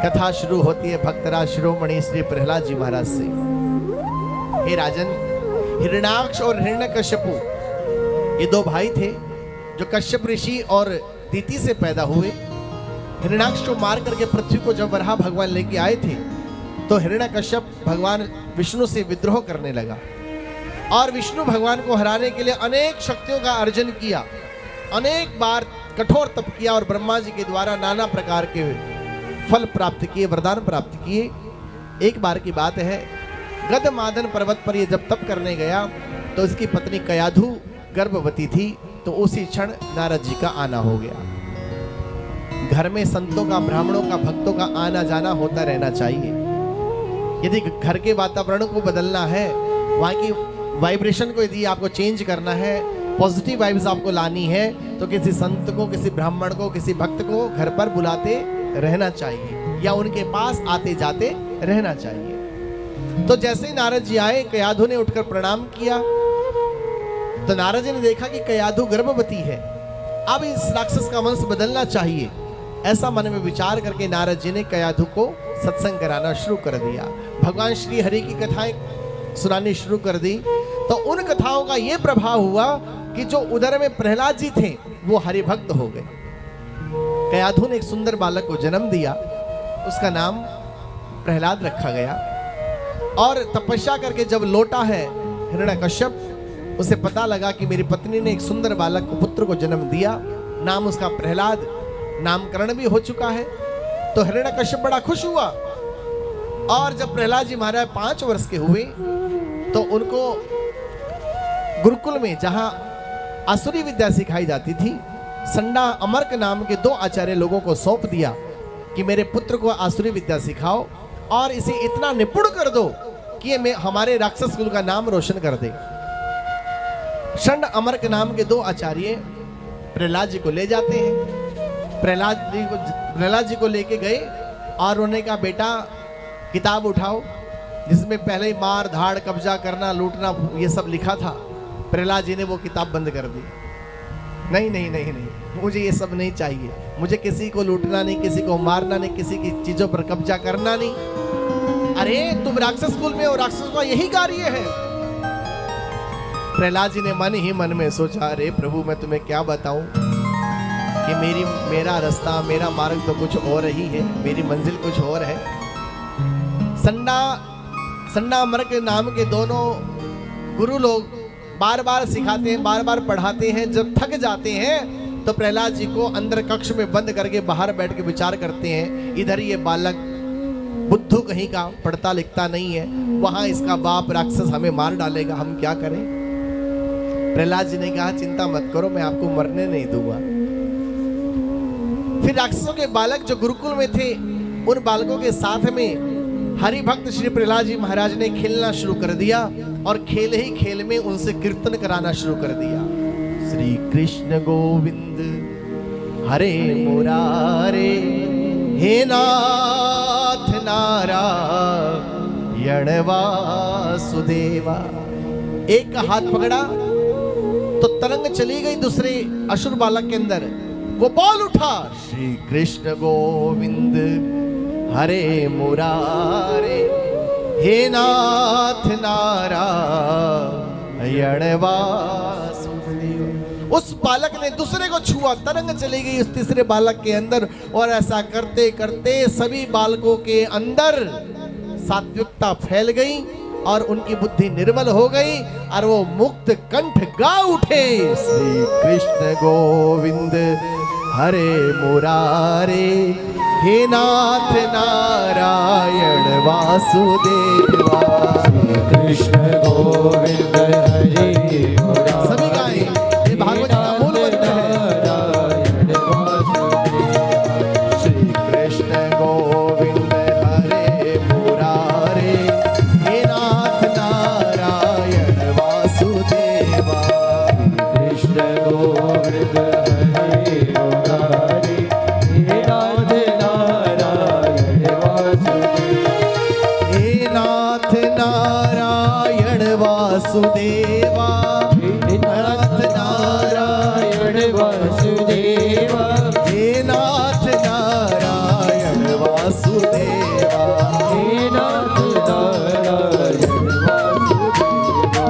कथा शुरू होती है भक्तराज शिरोमणि श्री प्रहलाद जी महाराज से। हे राजन, हिरण्याक्ष और हिरण्यकश्यपु ये दो भाई थे जो कश्यप ऋषि और दीति से पैदा हुए। हिरण्याक्ष को मार करके पृथ्वी को जब वराह भगवान लेके आए थे तो हिरण्यकश्यप भगवान विष्णु से विद्रोह करने लगा और विष्णु भगवान को हराने के लिए अनेक शक्तियों का अर्जन किया, अनेक बार कठोर तप किया और ब्रह्मा जी के द्वारा नाना प्रकार के फल प्राप्त किए, वरदान प्राप्त किए। एक बार की बात है, गदमादन पर्वत पर ये जब तप करने गया तो इसकी पत्नी कयाधु गर्भवती थी, तो उसी क्षण नारद जी का आना हो गया। घर में संतों का, ब्राह्मणों का, भक्तों का आना जाना होता रहना चाहिए। यदि घर के वातावरण को बदलना है, वहाँ की वाइब्रेशन को यदि आपको चेंज करना है, पॉजिटिव वाइब्स आपको लानी है, तो किसी संत को, किसी ब्राह्मण को, किसी भक्त को घर पर बुलाते रहना चाहिए या उनके पास आते जाते रहना चाहिए। तो जैसे ही नारद जी आए, कयाधु ने उठकर प्रणाम किया तो नारद जी ने देखा कि कयाधु गर्भवती है, अब इस राक्षस का वंश बदलना चाहिए। ऐसा मन में विचार करके नारद जी ने कयाधु को सत्संग कराना शुरू कर दिया। भगवान श्री हरि की कथाएं सुनानी शुरू कर दी। तो उन कथाओं का यह प्रभाव हुआ कि जो उदर में प्रहलाद जी थे वो हरि भक्त हो गए। कयाधु ने एक सुंदर बालक को जन्म दिया, उसका नाम प्रहलाद रखा गया। और तपस्या करके जब लौटा है हिरण्यकश्यप, उसे पता लगा कि मेरी पत्नी ने एक सुंदर बालक को, पुत्र को जन्म दिया, नाम उसका प्रहलाद, नामकरण भी हो चुका है। तो हिरण्यकश्यप बड़ा खुश हुआ। और जब प्रहलाद जी महाराज 5 वर्ष के हुए तो उनको गुरुकुल में, जहां आसुरी विद्या सिखाई जाती थी, संडा अमर्क नाम के 2 आचार्य लोगों को सौंप दिया कि मेरे पुत्र को आसुरी विद्या सिखाओ और इसे इतना निपुण कर दो कि ये हमारे राक्षस कुल का नाम रोशन कर दे। षंड अमर्क नाम के 2 आचार्य प्रहलाद जी को ले जाते हैं। प्रहलाद जी को लेके गए और उन्होंने कहा, बेटा किताब उठाओ, जिसमें पहले ही मार धाड़, कब्जा करना, लूटना, ये सब लिखा था। प्रहलाद जी ने वो किताब बंद कर दी। नहीं नहीं नहीं नहीं, मुझे ये सब नहीं चाहिए, मुझे किसी को लूटना नहीं, किसी को मारना नहीं, किसी की चीजों पर कब्जा करना नहीं। अरे तुम राक्षस कुल में हो, राक्षस का यही कार्य है। प्रहलाद जी ने मन ही मन में सोचा, अरे प्रभु मैं तुम्हें क्या बताऊं कि मेरा रास्ता, मेरा मार्ग तो कुछ और ही है, मेरी मंजिल कुछ और है। संडा अमर्क नाम के दोनों गुरु लोग बार बार सिखाते हैं, बार बार पढ़ाते हैं। जब थक जाते हैं तो प्रहलाद जी को अंदर कक्ष में बंद करके बाहर बैठ के विचार करते हैं, इधर ये बालक बुद्धू कहीं का, पढ़ता लिखता नहीं है, वहां इसका बाप राक्षस हमें मार डालेगा, हम क्या करें। प्रहलाद जी ने कहा, चिंता मत करो, मैं आपको मरने नहीं दूंगा। फिर राक्षसों के बालक जो गुरुकुल में थे, उन बालकों के साथ में हरि भक्त श्री प्रहलाद जी महाराज ने खेलना शुरू कर दिया और खेल ही खेल में उनसे कीर्तन कराना शुरू कर दिया। श्री कृष्ण गोविंद हरे मुरारे, हे नाथ नारायण वासुदेवा। एक का हाथ पकड़ा तो तरंग चली गई दूसरे असुर बालक के अंदर, वो बोल उठा, श्री कृष्ण गोविंद हरे मुरारे, हे नाथ नारायण वासुदेव। उस बालक ने दूसरे को छुआ, तरंग चली गई उस तीसरे बालक के अंदर। और ऐसा करते करते सभी बालकों के अंदर सात्विकता फैल गई और उनकी बुद्धि निर्मल हो गई और वो मुक्त कंठ गा उठे, श्री कृष्ण गोविंद हरे मुरारे, हे नाथ नारायण वासुदेवा। श्री कृष्ण गोविंद हरे मुरारे, सभी गाएं, ये भागवत का मूल मंत्र है। श्री कृष्ण गोविंद हरे मुरारे, हे नाथ नारायण वासुदेवा। कृष्ण गोविंद हरे मुरारे, हे नाथ नारायण वासुदेवा। हे नाथ नारायण वासुदेवा। वासुदेवा। हे नाथ नारायण वासुदेवा।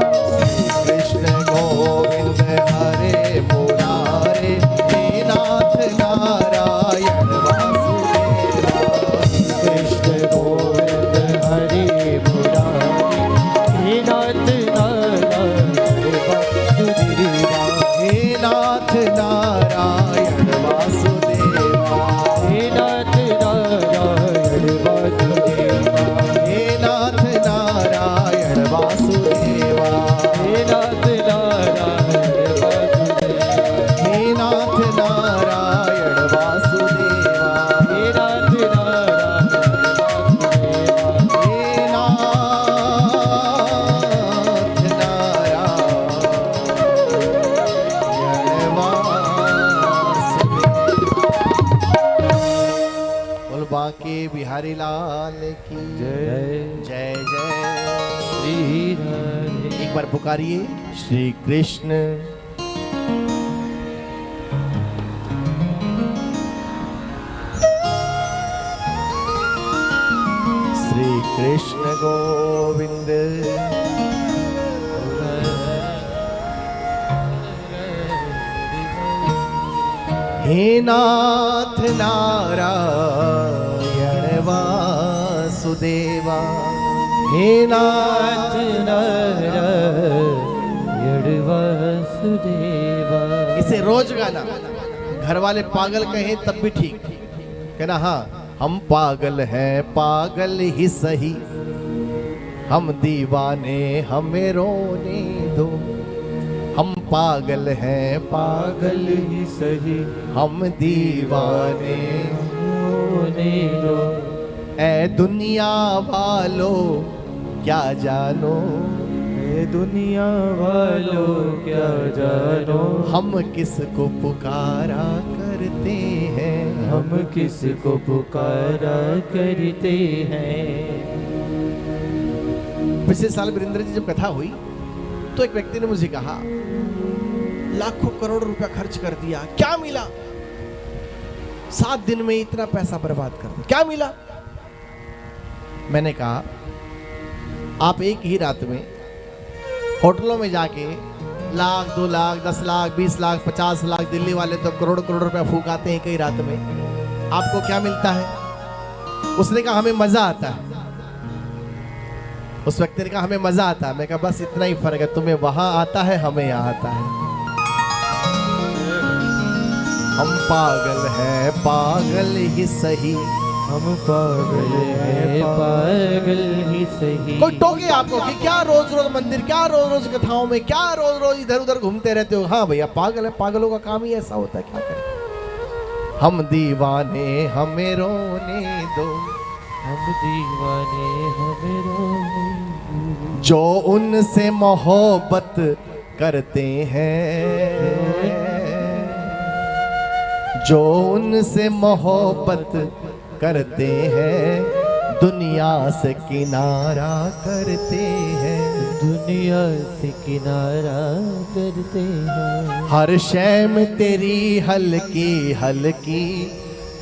कृष्ण गोविंद हरे मुरारे, हे नाथ नारायण वासुदेवा। कृष्ण गोविंद हरे मुरारे, हे नाथ नारायण वासुदेवा। हे नाथ नारायण वासुदेवा। हे नाथ नारायण वासुदेवा। हे नाथ नारायण वासुदेवा। हे नाथ नारायण वासुदेवा। हे नाथ नारायण वासुदेवा। हे नाथ नारायण वासुदेवा। हे नाथ नारायण वासुदेवा। बोल बांके बिहारी लाल की जय जय जय। श्री राधे। एक बार पुकारिए श्री कृष्ण श्री कृष्ण गोविंद हे नाथ नारायण वासुदेवा। हे नाथ नारायण वासुदेवा। इसे रोज गाना, घर वाले पागल कहें तब भी ठीक कहना। हाँ, हम पागल हैं पागल ही सही, हम दीवाने हमें रोने दो। हम पागल हैं पागल ही सही, हम दीवाने होने दो। ऐ दुनिया वालों क्या जानो, ए दुनिया वालों क्या जानो, हम किसको पुकारा करते हैं। हम किसको पुकारा करते हैं। पिछले साल वीरेंद्र जी जब कथा हुई तो एक व्यक्ति ने मुझे कहा, लाखों करोड़ रुपया खर्च कर दिया, क्या मिला? 7 दिन में इतना पैसा बर्बाद कर दिया, क्या मिला? मैंने कहा, आप एक ही रात में होटलों में जाके लाख, 2 लाख, 10 लाख, 20 लाख, 50 लाख, दिल्ली वाले तो करोड़ करोड़ रुपया फूकाते हैं कई रात में, आपको क्या मिलता है? उसने कहा, हमें मजा आता है। उस व्यक्ति ने कहा, हमें मजा आता है। मैं कहा, बस इतना ही फर्क है, तुम्हें वहां आता है, हमें यहाँ आता है। हम पागल हैं पागल ही सही, हम पागल हैं पागल ही सही। कोई टोके आपको कि क्या रोज रोज मंदिर, क्या रोज रोज कथाओं में, क्या रोज रोज इधर उधर घूमते रहते हो? हाँ भैया, पागल है, पागलों का काम ही ऐसा होता है, क्या करें। हम दीवाने हमें रोने दो, हम दीवाने हमें रोने दो। जो उनसे मोहब्बत करते हैं, जो उनसे मोहब्बत करते हैं, दुनिया से किनारा करते हैं। दुनिया से किनारा करते हैं। हर शय में तेरी हल्की हल्की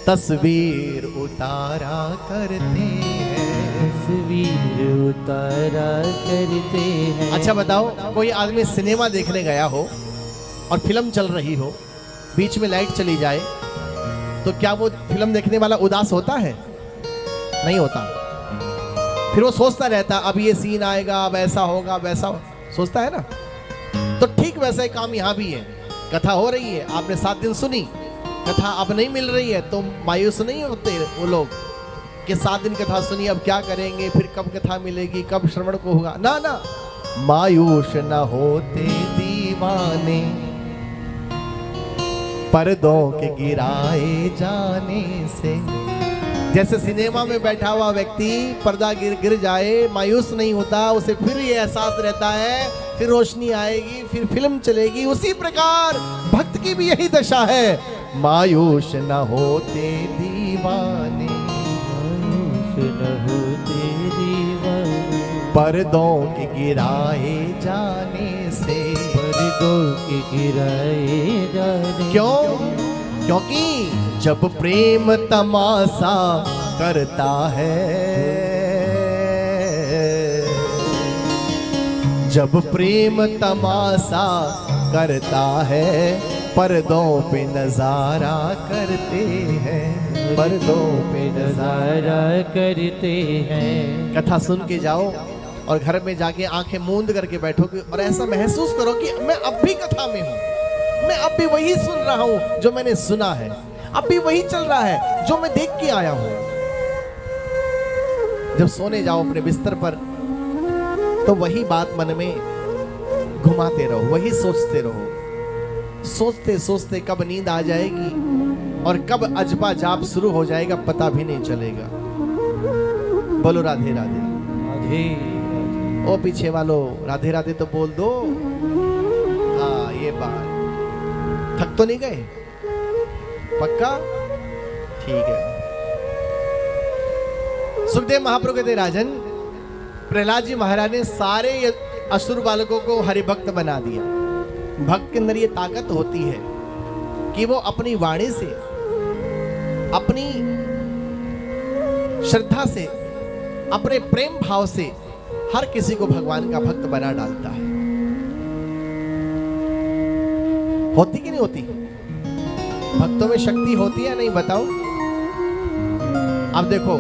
तस्वीर उतारा करते हैं। तस्वीर उतारा करते हैं। अच्छा बताओ, कोई आदमी सिनेमा देखने गया हो और फिल्म चल रही हो, बीच में लाइट चली जाए, तो क्या वो फिल्म देखने वाला उदास होता है? नहीं होता। फिर वो सोचता रहता, अब ये सीन आएगा, अब ऐसा होगा, वैसा सोचता है ना। तो ठीक वैसा ही काम यहाँ भी है। कथा हो रही है, आपने 7 दिन सुनी, कथा अब नहीं मिल रही है, तो मायूस नहीं होते वो लोग कि 7 दिन कथा सुनी, अब क्या करेंगे, फिर कब कथा मिलेगी, कब श्रवण को होगा? ना ना, मायूस न होते दीवाने, पर्दों के गिराए जाने से। जैसे सिनेमा में बैठा हुआ व्यक्ति पर्दा गिर जाए, मायूस नहीं होता, उसे फिर ये एहसास रहता है, फिर रोशनी आएगी, फिर फिल्म चलेगी। उसी प्रकार भक्त की भी यही दशा है, मायूस न होते दीवाने, मायूस न होते दीवाने, पर्दों के गिराए जाने से। पर्दों के गिराए जाने। क्यों? क्योंकि जब प्रेम तमाशा करता है। जब प्रेम तमाशा करता है, पर्दों पे नजारा करते हैं, पर्दों पे नजारा करते हैं। कथा सुन के जाओ और घर में जाके आंखें मूंद करके बैठोगे और ऐसा महसूस करो कि मैं अब भी कथा में हूं, मैं अब भी वही सुन रहा हूं जो मैंने सुना है, अब भी वही चल रहा है जो मैं देख के आया हूं। जब सोने जाओ अपने बिस्तर पर तो वही बात मन में घुमाते रहो, वही सोचते रहो। सोचते सोचते कब नींद आ जाएगी और कब अजबा जाप शुरू हो जाएगा पता भी नहीं चलेगा। बोलो राधे राधे। राधे ओ पीछे वालों राधे राधे तो बोल दो। हाँ ये बात, थक तो नहीं गए? पक्का? ठीक है। सुखदेव महाप्रभु कहते राजन, प्रहलाद जी महाराज ने सारे असुर बालकों को हरिभक्त बना दिया। भक्त के अंदर ये ताकत होती है कि वो अपनी वाणी से, अपनी श्रद्धा से, अपने प्रेम भाव से हर किसी को भगवान का भक्त बना डालता है। होती कि नहीं होती? भक्तों में शक्ति होती है नहीं बताओ? अब देखो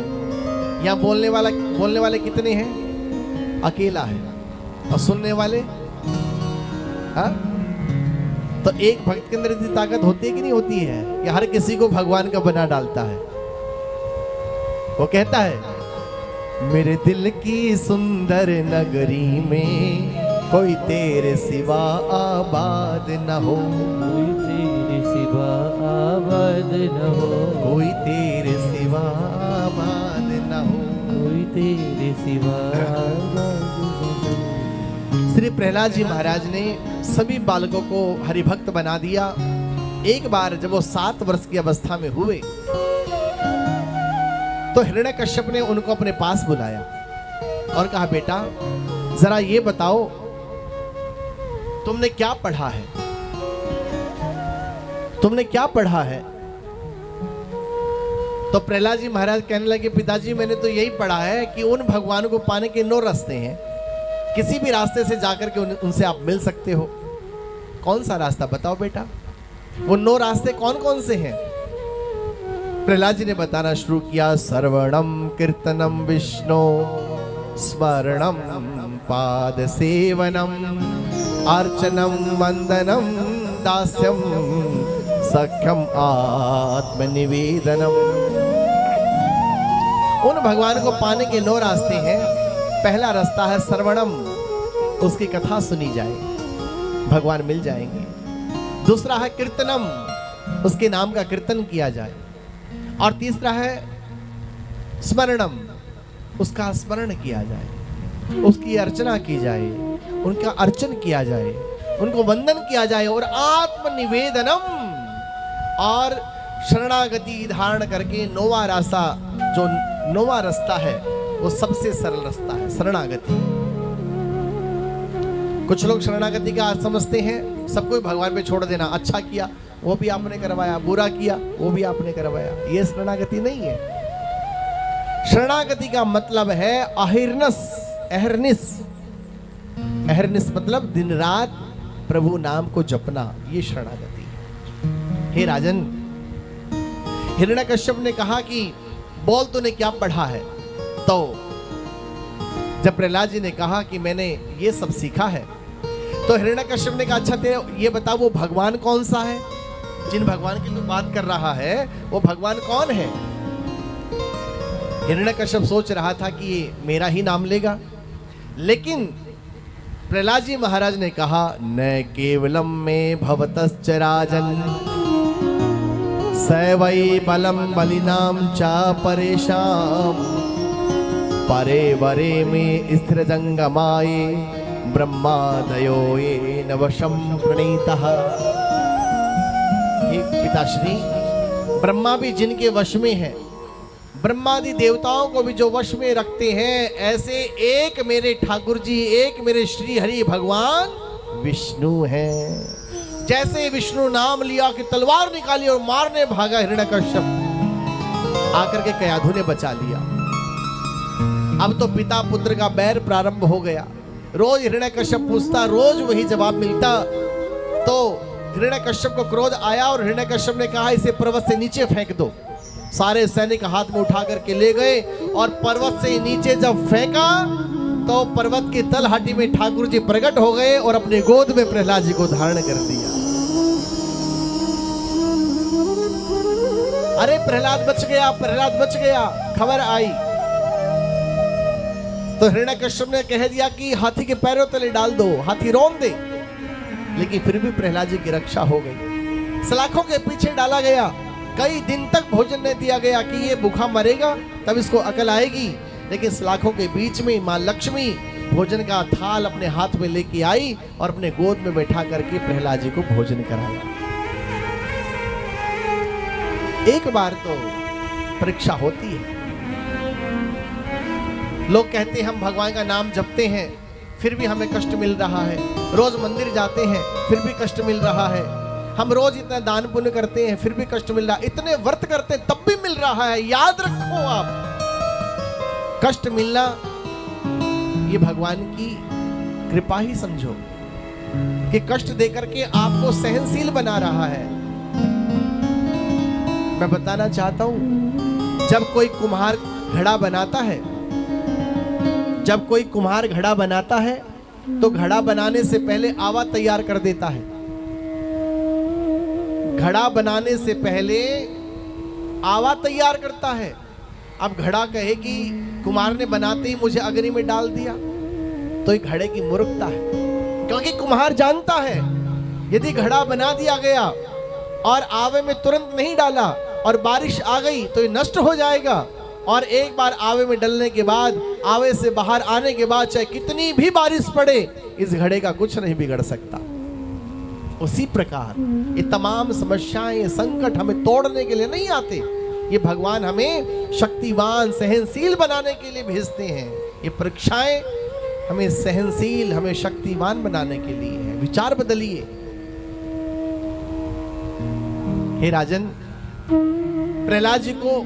यहां बोलने वाले कितने हैं? अकेला है। और सुनने वाले हाँ? तो एक भक्त के अंदर इतनी ताकत होती है कि नहीं होती है कि हर किसी को भगवान का बना डालता है। वो कहता है मेरे दिल की सुंदर नगरी में कोई तेरे सिवा आबाद न हो, कोई तेरे सिवा आबाद न हो, कोई तेरे सिवा आबाद न हो, कोई तेरे सिवा आबाद न हो। श्री प्रहलाद जी महाराज ने सभी बालकों को हरिभक्त बना दिया। एक बार जब वो 7 वर्ष की अवस्था में हुए तो हिरण्यकश्यप ने उनको अपने पास बुलाया और कहा बेटा जरा ये बताओ तुमने क्या पढ़ा है, तुमने क्या पढ़ा है? तो प्रहलाद जी महाराज कहने लगे पिताजी मैंने तो यही पढ़ा है कि उन भगवान को पाने के 9 रास्ते हैं, किसी भी रास्ते से जाकर के उनसे आप मिल सकते हो। कौन सा रास्ता बताओ बेटा? वो 9 रास्ते कौन कौन से हैं? प्रहलाद जी ने बताना शुरू किया। सर्वणम कीर्तनम विष्णु स्मरणम पाद सेवनम अर्चनम वंदनम दास्यम सख्यम आत्मनिवेदनम। उन भगवान को पाने के 9 रास्ते हैं। पहला रास्ता है श्रवणम, उसकी कथा सुनी जाए, भगवान मिल जाएंगे। दूसरा है कीर्तनम, उसके नाम का कीर्तन किया जाए। और तीसरा है स्मरणम, उसका स्मरण किया जाए, उसकी अर्चना की जाए, उनका अर्चन किया जाए, उनको वंदन किया जाए। और आत्मनिवेदनम, और शरणागति धारण करके 9वां रास्ता, जो 9वां रास्ता है वो सबसे सरल रास्ता है, शरणागति। कुछ लोग शरणागति का अर्थ समझते हैं सबको भगवान पे छोड़ देना। अच्छा किया वो भी आपने करवाया, बुरा किया वो भी आपने करवाया, ये शरणागति नहीं है। शरणागति का मतलब है अहिर्नस, अहरनिस। अहरनिस मतलब दिन रात प्रभु नाम को जपना, ये शरणागति है। हे राजन, हिरण्यकश्यप ने कहा कि बोल तूने क्या पढ़ा है? तो जब प्रहलाद जी ने कहा कि मैंने ये सब सीखा है, तो हिरण्यकश्यप ने कहा अच्छा तेरे ये बता वो भगवान कौन सा है? जिन भगवान की तू बात कर रहा है वो भगवान कौन है? हिरण्यकश्यप सोच रहा था कि ये मेरा ही नाम लेगा, लेकिन प्रहलाद जी महाराज ने कहा न केवलम में भवतश्च राजन सवै बलम बलिनाम चा परेशाम परे वरे में स्थिर जंगमाये ब्रह्मादयो ये नवशम प्रणीतः। पिताश्री, ब्रह्मा भी जिनके वश में है, ब्रह्मादि देवताओं को भी जो वश में रखते हैं, ऐसे एक मेरे ठाकुर जी, एक मेरे श्री हरि भगवान विष्णु हैं। जैसे विष्णु नाम लिया कि तलवार निकाली और मारने भागा हिरण्यकश्यप, आकर के कयाधु ने बचा लिया। अब तो पिता पुत्र का बैर प्रारंभ हो गया। रोज हिरण्यकश्यप पूछता, रोज वही जवाब मिलता। तो हिरण्यकश्यप को क्रोध आया और हिरण्यकश्यप ने कहा इसे पर्वत से नीचे फेंक दो। सारे सैनिक हाथ में उठा करके ले गए और पर्वत से नीचे जब फेंका तो पर्वत की तलहटी में ठाकुर जी प्रकट हो गए और अपने गोद में प्रहलाद जी को धारण कर दिया। अरे प्रहलाद बच गया, प्रहलाद बच गया, खबर आई तो हिरण्यकश्यप ने कह दिया कि हाथी के पैरों तले डाल दो, हाथी रौंद दे। लेकिन फिर भी प्रहलाद जी की रक्षा हो गई। सलाखों के पीछे डाला गया, कई दिन तक भोजन नहीं दिया गया कि ये भूखा मरेगा तब इसको अकल आएगी। लेकिन सलाखों के बीच में मां लक्ष्मी भोजन का थाल अपने हाथ में लेके आई और अपने गोद में बैठा करके प्रहलाद जी को भोजन कराया। एक बार तो परीक्षा होती है। लोग कहते हैं हम भगवान का नाम जपते हैं फिर भी हमें कष्ट मिल रहा है, रोज मंदिर जाते हैं फिर भी कष्ट मिल रहा है, हम रोज इतना दान पुण्य करते हैं फिर भी कष्ट मिल रहा है, इतने व्रत करते हैं तब भी मिल रहा है। याद रखो, आप कष्ट मिलना ये भगवान की कृपा ही समझो कि कष्ट देकर के आपको सहनशील बना रहा है। मैं बताना चाहता हूं, जब कोई कुम्हार घड़ा बनाता है, जब कोई कुम्हार घड़ा बनाता है तो घड़ा बनाने से पहले आवा तैयार कर देता है। घड़ा बनाने से पहले आवा तैयार करता है। अब घड़ा कहे कि कुम्हार ने बनाते ही मुझे अग्नि में डाल दिया तो ये घड़े की मूर्खता है, क्योंकि कुम्हार जानता है यदि घड़ा बना दिया गया और आवे में तुरंत नहीं डाला और बारिश आ गई तो ये नष्ट हो जाएगा। और एक बार आवे में डलने के बाद, आवे से बाहर आने के बाद चाहे कितनी भी बारिश पड़े इस घड़े का कुछ नहीं बिगड़ सकता। उसी प्रकार ये तमाम समस्याएं, ये संकट हमें तोड़ने के लिए नहीं आते, ये भगवान हमें शक्तिवान सहनशील बनाने के लिए भेजते हैं। ये परीक्षाएं हमें सहनशील, हमें शक्तिवान बनाने के लिए है। विचार बदलिए। हे राजन, प्रहलाद जी को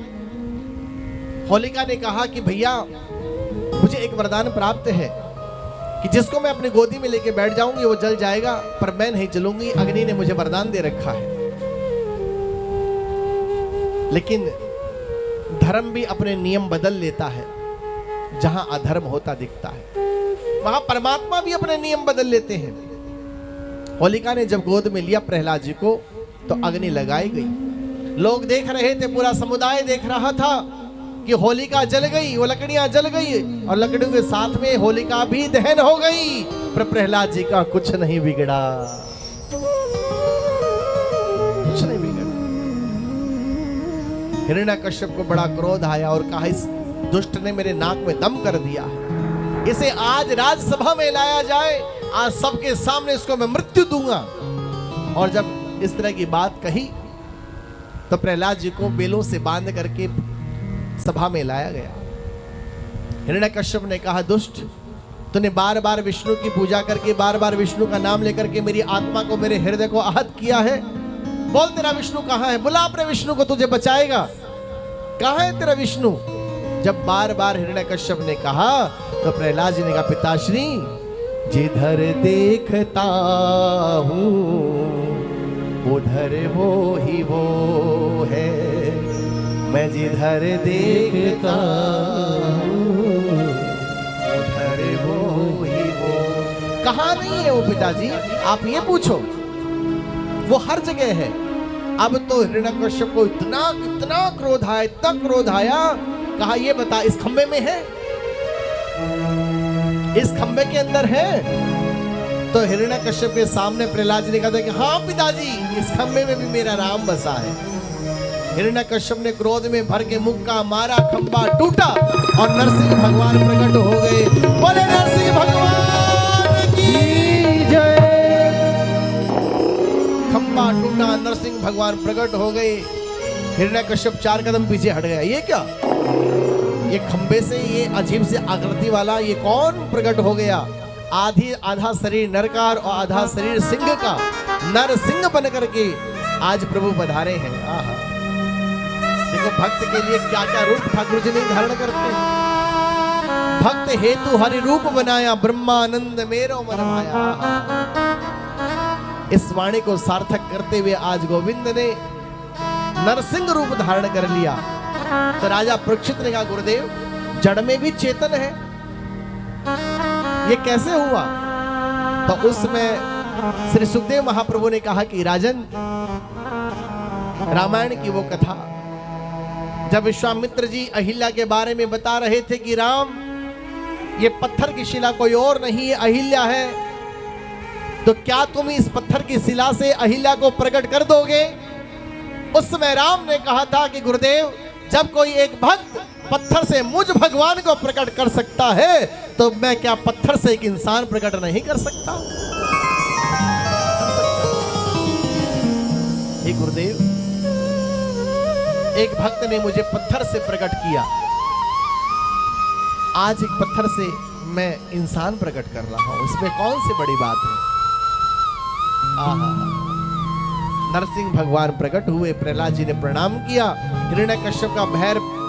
होलिका ने कहा कि भैया मुझे एक वरदान प्राप्त है कि जिसको मैं अपनी गोदी में लेके बैठ जाऊंगी वो जल जाएगा, पर मैं नहीं जलूंगी। अग्नि ने मुझे वरदान दे रखा है। लेकिन धर्म भी अपने नियम बदल लेता है। जहां अधर्म होता दिखता है वहां परमात्मा भी अपने नियम बदल लेते हैं। होलिका ने जब गोद में लिया प्रहलाद जी को तो अग्नि लगाई गई। लोग देख रहे थे, पूरा समुदाय देख रहा था कि होलिका जल गई, वो लकड़ियां जल गई और लकड़ियों के साथ में होलिका भी दहन हो गई, पर प्रहलाद जी का कुछ नहीं बिगड़ा, कुछ नहीं बिगड़ा। हिरण्यकश्यप को बड़ा क्रोध आया और कहा इस दुष्ट ने मेरे नाक में दम कर दिया है, इसे आज राज्यसभा में लाया जाए, आज सबके सामने इसको मैं मृत्यु दूंगा। और जब इस तरह की बात कही तो प्रहलाद जी को बेलों से बांध करके सभा में लाया गया। हिरण्यकश्यप ने कहा दुष्ट, तूने बार बार विष्णु की पूजा करके, बार बार विष्णु का नाम लेकर के मेरी आत्मा को, मेरे हृदय को आहत किया है। बोल तेरा विष्णु कहाँ है, बुला अपने विष्णु को, तुझे बचाएगा। कहाँ है तेरा विष्णु? जब बार बार हिरण्यकश्यप ने कहा तो प्रहलाद जी ने कहा पिताश्री, जिधर देखता हूँ उधर वो ही वो है, मैं जिधर देखता हूँ उधर वो ही वो। कहाँ नहीं है वो पिताजी, आप ये पूछो, वो हर जगह है। अब तो हिरण्यकश्यप को इतना क्रोध आया, इतना क्रोध आया, कहा ये बता इस खंबे में है, इस खंबे के अंदर है? तो हिरण्यकश्यप के सामने प्रहलाद जी ने कहा कि हाँ पिताजी, इस खंबे में भी मेरा राम बसा है। हिरण्यकश्यप ने क्रोध में भर के मुक्का मारा, खंबा टूटा और नरसिंह भगवान प्रकट हो गए। बोले नरसिंह भगवान की जय। खंबा टूटा, नरसिंह भगवान प्रकट हो गए। हिरण्यकश्यप 4 कदम पीछे हट गया। ये क्या, ये खंबे से ये अजीब से आकृति वाला ये कौन प्रकट हो गया? आधा शरीर नर का और आधा शरीर सिंह का, नर सिंह बन करके आज प्रभु पधारे हैं। आहा, देखो भक्त के लिए क्या क्या रूप ठाकुर जी ने धारण करते हैं। भक्त हेतु हरि रूप बनाया, ब्रह्मानंद मेरो मन भाया। इस वाणी को सार्थक करते हुए आज गोविंद ने नरसिंह रूप धारण कर लिया। तो राजा परीक्षित ने कहा, गुरुदेव जड़ में भी चेतन है, ये कैसे हुआ? तो उसमें श्री सुखदेव महाप्रभु ने कहा कि राजन, रामायण की वो कथा जब विश्वामित्र जी अहिल्या के बारे में बता रहे थे कि राम, ये पत्थर की शिला कोई और नहीं है, अहिल्या है, तो क्या तुम इस पत्थर की शिला से अहिल्या को प्रकट कर दोगे? उस समय राम ने कहा था कि गुरुदेव, जब कोई एक भक्त पत्थर से मुझ भगवान को प्रकट कर सकता है, तो मैं क्या पत्थर से एक इंसान प्रकट नहीं कर सकता? हे गुरुदेव, एक भक्त ने मुझे पत्थर से प्रकट किया, आज एक पत्थर से मैं इंसान प्रकट कर रहा हूं, इसमें कौन सी बड़ी बात है? नरसिंह भगवान प्रकट हुए, प्रहलाद जी ने प्रणाम किया, हिरण्यकश्यप का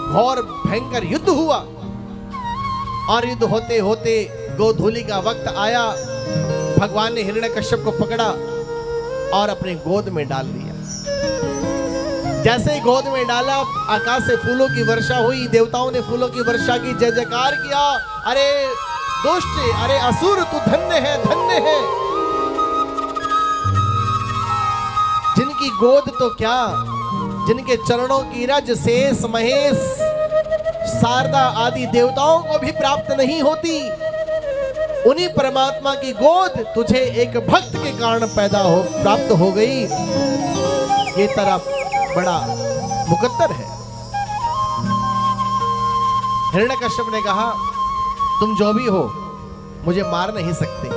घोर भयंकर युद्ध हुआ। और युद्ध होते होते गोधूलि का वक्त आया, भगवान ने हिरण्यकश्यप को पकड़ा और अपने गोद में डाल लिया। जैसे ही गोद में डाला, आकाश से फूलों की वर्षा हुई, देवताओं ने फूलों की वर्षा की, जय जयकार किया, अरे दुष्ट, अरे असुर, तू धन्य है, धन्य है। जिनकी गोद तो क्या, जिनके चरणों की रज शेष महेश शारदा आदि देवताओं को भी प्राप्त नहीं होती, उन्हीं परमात्मा की गोद तुझे एक भक्त के कारण प्राप्त हो गई। ये तरफ बड़ा मुकद्दर है। हिरण्यकश्यप ने कहा, तुम जो भी हो मुझे मार नहीं सकते।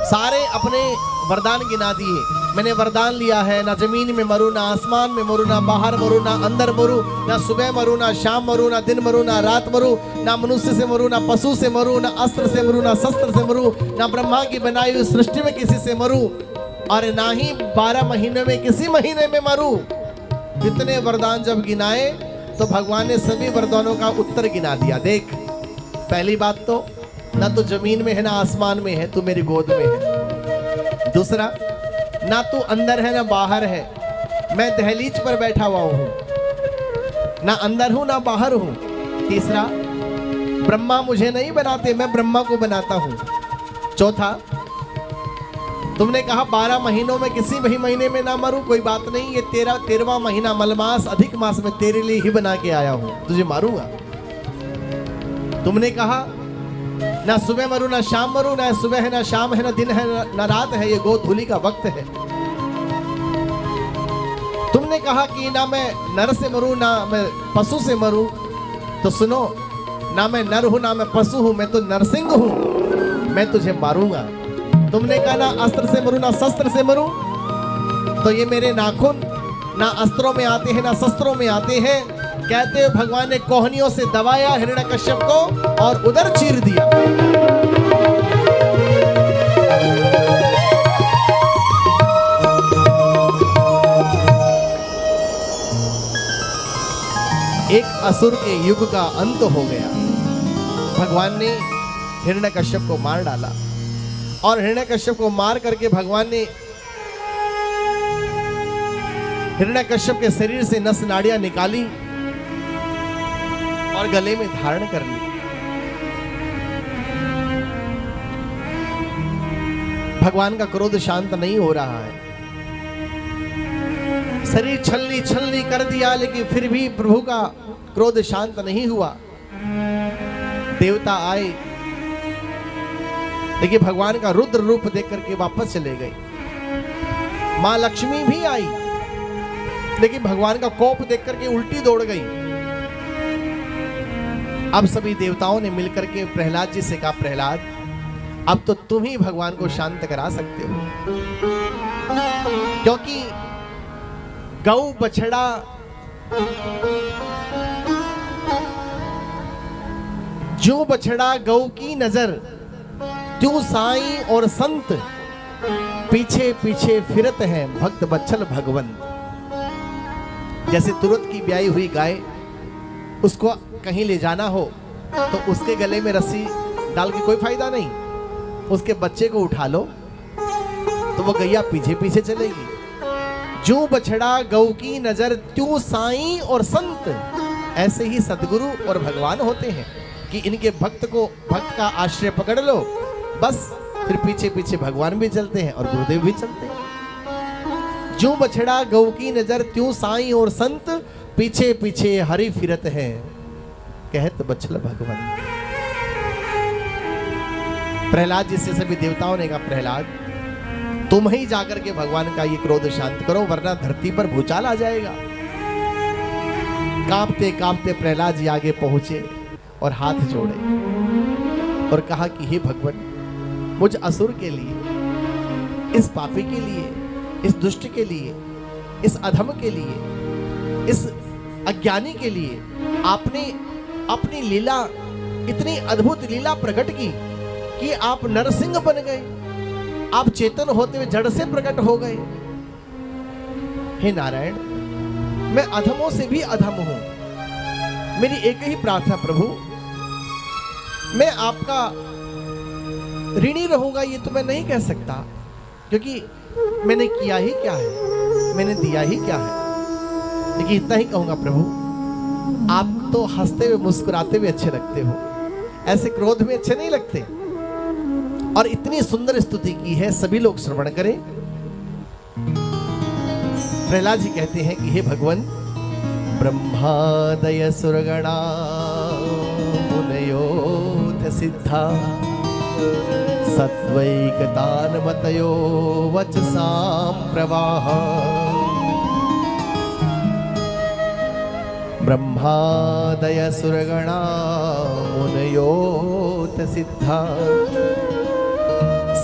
सारे अपने वरदान गिना दिए, मैंने वरदान लिया है, ना जमीन में मरू, ना आसमान में मरू, ना बाहर मरू, ना अंदर मरू, ना सुबह मरू, ना शाम मरू, ना दिन मरू, ना रात मरू, ना मनुष्य से मरू, ना पशु से मरू, ना अस्त्र से मरू, ना शस्त्र से मरू, ना ब्रह्मा की बनाई हुई सृष्टि में किसी से मरू, और ना ही 12 महीने में किसी महीने में मरू। इतने वरदान जब गिनाए तो भगवान ने सभी वरदानों का उत्तर गिना दिया। देख, पहली बात तो ना तू जमीन में है ना आसमान में है, तू मेरी गोद में है। दूसरा, ना तू अंदर है ना बाहर है, मैं दहलीज पर बैठा हुआ हूं, ना अंदर हूं ना बाहर हूं। तीसरा, ब्रह्मा मुझे नहीं बनाते, मैं ब्रह्मा को बनाता हूं। चौथा, तुमने कहा 12 महीनों में किसी भी महीने में ना मरूं, कोई बात नहीं, ये 13वां महीना मलमास अधिक मास में तेरे लिए ही बना के आया हूं, तुझे मारूंगा। तुमने कहा ना सुबह मरू ना शाम मरू, ना सुबह है ना शाम है, ना दिन है ना रात है, ये गोधूलि का वक्त है। तुमने कहा कि ना मैं नर से मरू ना मैं पशु से मरू, तो सुनो, ना मैं नर हूं ना मैं पशु हूं, मैं तो नरसिंह हूं, मैं तुझे मारूंगा। तुमने कहा ना अस्त्र से मरू ना शस्त्र से मरू, तो ये मेरे नाखून ना अस्त्रों में आते हैं ना शस्त्रों में आते हैं। कहते हैं भगवान ने कोहनियों से दबाया हिरण्यकश्यप को और उधर चीर दिया। एक असुर के युग का अंत हो गया। भगवान ने हिरण्यकश्यप को मार डाला और हिरण्यकश्यप को मार करके भगवान ने हिरण्यकश्यप के शरीर से नस नाड़ियां निकाली और गले में धारण कर ली। भगवान का क्रोध शांत नहीं हो रहा है, शरीर छलनी छलनी कर दिया, लेकिन फिर भी प्रभु का क्रोध शांत नहीं हुआ। देवता आए, लेकिन भगवान का रुद्र रूप देख करके वापस चले गए। मां लक्ष्मी भी आई, लेकिन भगवान का कोप देख करके उल्टी दौड़ गई। अब सभी देवताओं ने मिलकर के प्रहलाद जी से कहा, प्रहलाद, अब तो तुम ही भगवान को शांत करा सकते हो, क्योंकि गौ बछड़ा जो बछड़ा गौ की नजर, त्यों साईं और संत पीछे पीछे फिरत हैं भक्त बच्छल भगवंत। जैसे तुरंत की ब्याई हुई गाय, उसको कहीं ले जाना हो तो उसके गले में रस्सी डाल के कोई फायदा नहीं, उसके बच्चे को उठा लो तो वो गैया पीछे पीछे चलेगी। जो बछड़ा गौ की नजर त्यों साईं और संत, ऐसे ही सदगुरु और भगवान होते हैं कि इनके भक्त का आश्रय पकड़ लो, बस फिर पीछे पीछे भगवान भी चलते हैं और गुरुदेव भी चलते हैं। जो बछड़ा गौ की नजर त्यों साईं और संत, पीछे पीछे हरि फिरत है, कहत बछल भगवान। प्रहलाद जी से सभी देवताओं ने कहा, प्रहलाद तुम ही जाकर के भगवान का ये क्रोध शांत करो, वरना धरती पर भूचाल आ जाएगा। कांपते कांपते प्रहलाद जी आगे पहुंचे और हाथ जोड़े और कहा कि हे भगवान, मुझ असुर के लिए, इस पापी के लिए, इस दुष्ट के लिए, इस अधम के लिए, इस अज्ञानी के लिए आपने अपनी लीला, इतनी अद्भुत लीला प्रकट की कि आप नरसिंह बन गए, आप चेतन होते हुए जड़ से प्रकट हो गए। हे नारायण, मैं अधमों से भी अधम हूं, मेरी एक ही प्रार्थना प्रभु, मैं आपका ऋणी रहूंगा ये तो मैं नहीं कह सकता, क्योंकि मैंने किया ही क्या है, मैंने दिया ही क्या है, लेकिन इतना ही कहूंगा प्रभु, आप तो हंसते हुए मुस्कुराते हुए अच्छे लगते हो, ऐसे क्रोध में अच्छे नहीं लगते। और इतनी सुंदर स्तुति की है, सभी लोग श्रवण करें। प्रहलाद जी कहते हैं कि हे भगवान, ब्रह्मादय सुरगणा मुनयोथ सिद्धा सत्वैकतान्मतयो वचसां प्रवाह। ब्रह्मादय सुरगणा मुनयोथ सिद्धा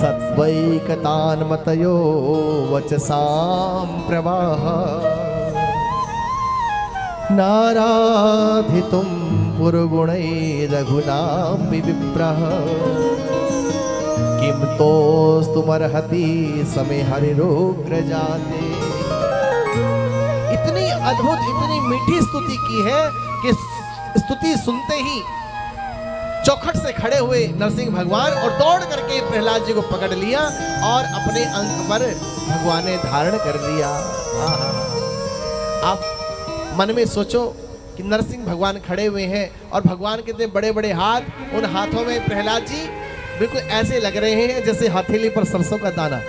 सत्वैकतान्मतयो वचसां प्रवाह। नाराधितुं पुरगुणैरघुनापि विप्रः किं तोस्तुमर्हति समे हरिरुग्रजाते। इतनी अद्भुत, इतनी मीठी स्तुति की है कि स्तुति सुनते ही चौखट से खड़े हुए नरसिंह भगवान और दौड़ करके प्रहलाद जी को पकड़ लिया और अपने अंक पर भगवान ने धारण कर लिया। आप मन में सोचो कि नरसिंह भगवान खड़े हुए हैं और भगवान के इतने बड़े बड़े हाथ, उन हाथों में प्रहलाद जी बिल्कुल ऐसे लग रहे हैं जैसे हथेली पर सरसों का दाना,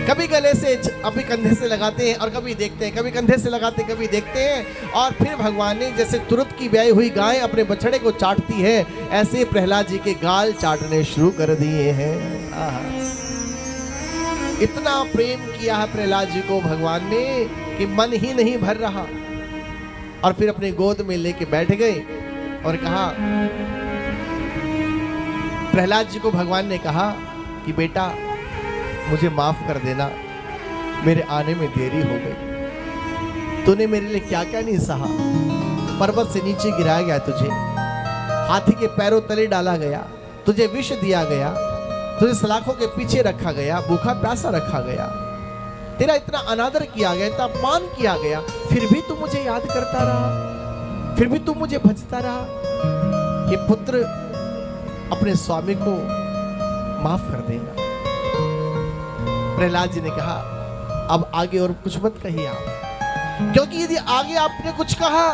कभी गले से, कभी कंधे से लगाते हैं और कभी देखते हैं, कभी कंधे से लगाते कभी देखते हैं। और फिर भगवान ने जैसे तुरंत की ब्याई हुई गाय अपने बछड़े को चाटती है, ऐसे प्रहलाद जी के गाल चाटने शुरू कर दिए हैं। इतना प्रेम किया है प्रहलाद जी को भगवान ने कि मन ही नहीं भर रहा। और फिर अपनी गोद में लेके बैठ गए और कहा, प्रहलाद जी को भगवान ने कहा कि बेटा मुझे माफ कर देना, मेरे आने में देरी हो गई। तूने मेरे लिए क्या क्या नहीं सहा, पर्वत से नीचे गिराया गया तुझे, हाथी के पैरों तले डाला गया, तुझे विष दिया गया, तुझे सलाखों के पीछे रखा गया, भूखा प्यासा रखा गया, तेरा इतना अनादर किया गया, इतना अपमान किया गया, फिर भी तू मुझे याद करता रहा, फिर भी तू मुझे भजता रहा। कि पुत्र अपने स्वामी को माफ कर देना। प्रहलाद जी ने कहा, अब आगे और कुछ मत कहिए आप, क्योंकि यदि आगे आपने कुछ कहा,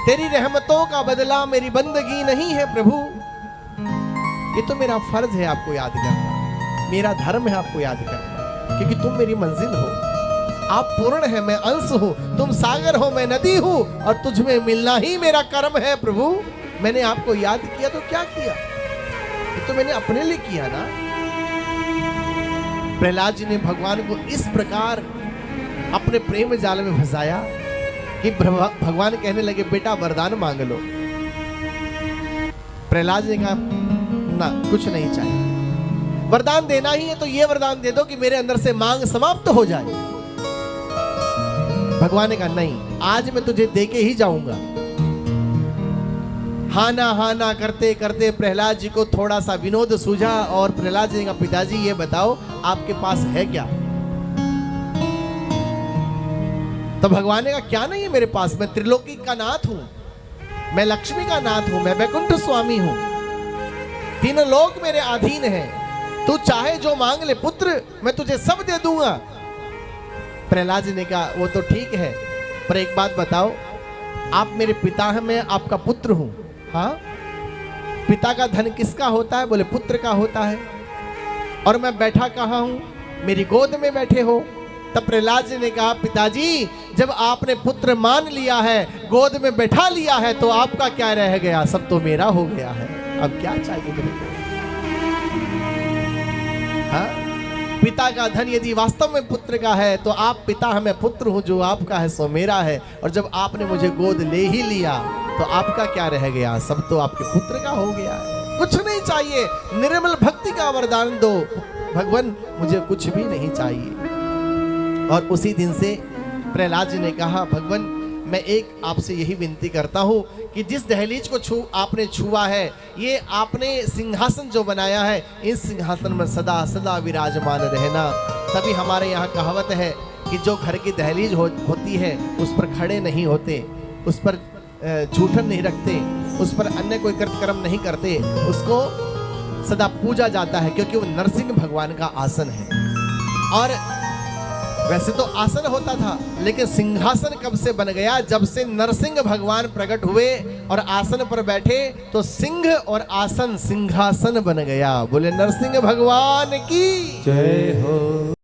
तेरी रहमतों का बदला मेरी बंदगी नहीं है प्रभु। ये तो मेरा फर्ज है आपको याद करना, मेरा धर्म है आपको याद करना, क्योंकि तुम मेरी मंजिल हो, आप पूर्ण है, मैं अंश हूं, तुम सागर हो, मैं नदी हूं, और तुझ में मिलना ही मेरा कर्म है प्रभु। मैंने आपको याद किया तो क्या किया, ये तो मैंने अपने लिए किया ना। प्रहलाद जी ने भगवान को इस प्रकार अपने प्रेम जाल में फंसाया कि भगवान कहने लगे, बेटा वरदान मांग लो। प्रहलाद जी ने कहा, ना कुछ नहीं चाहिए, वरदान देना ही है तो ये वरदान दे दो कि मेरे अंदर से मांग समाप्त हो जाए। भगवान ने कहा, नहीं, आज मैं तुझे देके ही जाऊंगा। हाना करते करते प्रहलाद जी को थोड़ा सा विनोद सूझा और प्रहलाद जी ने कहा, पिताजी ये बताओ आपके पास है क्या? तो भगवान ने कहा क्या नहीं है मेरे पास, मैं त्रिलोकी का नाथ हूं, मैं लक्ष्मी का नाथ हूं, मैं वैकुंठ स्वामी हूं, तीनों लोक मेरे अधीन हैं, तू चाहे जो मांग ले पुत्र, मैं तुझे सब दे दूंगा। प्रहलाद जी ने कहा वो तो ठीक है, पर एक बात बताओ, आप मेरे पिता हैं, मैं आपका पुत्र हूं। हाँ, पिता का धन किसका होता है? बोले पुत्र का होता है। और मैं बैठा कहाँ हूं? मेरी गोद में बैठे हो। तब प्रहलाद जी ने कहा पिताजी, जब आपने पुत्र मान लिया है, गोद में बैठा लिया है, तो आपका क्या रह गया? सब तो मेरा हो गया है, अब क्या चाहिए मेरे को? हाँ, पिता का धन यदि वास्तव में पुत्र का है, तो आप पिता हैं, मैं पुत्र हूं, जो आपका है सो मेरा है। और जब आपने मुझे गोद ले ही लिया, तो आपका क्या रह गया? सब तो आपके पुत्र का हो गया है, कुछ नहीं चाहिए, निर्मल भक्ति का वरदान दो भगवान, मुझे कुछ भी नहीं चाहिए। और उसी दिन से प्रहलाद जी ने कहा भगवान, मैं एक आपसे यही विनती करता हूँ कि जिस दहलीज को आपने छुआ है, ये आपने सिंहासन जो बनाया है, इस सिंहासन में सदा सदा विराजमान रहना। तभी हमारे यहाँ कहावत है कि जो घर की दहलीज होती है, उस पर खड़े नहीं होते, उस पर झूठन नहीं रखते, उस पर अन्य कोई कर्म नहीं करते, उसको सदा पूजा जाता है, क्योंकि वो नरसिंह भगवान का आसन है। और वैसे तो आसन होता था, लेकिन सिंहासन कब से बन गया? जब से नरसिंह भगवान प्रकट हुए और आसन पर बैठे, तो सिंह और आसन सिंहासन बन गया। बोले नरसिंह भगवान की जय हो।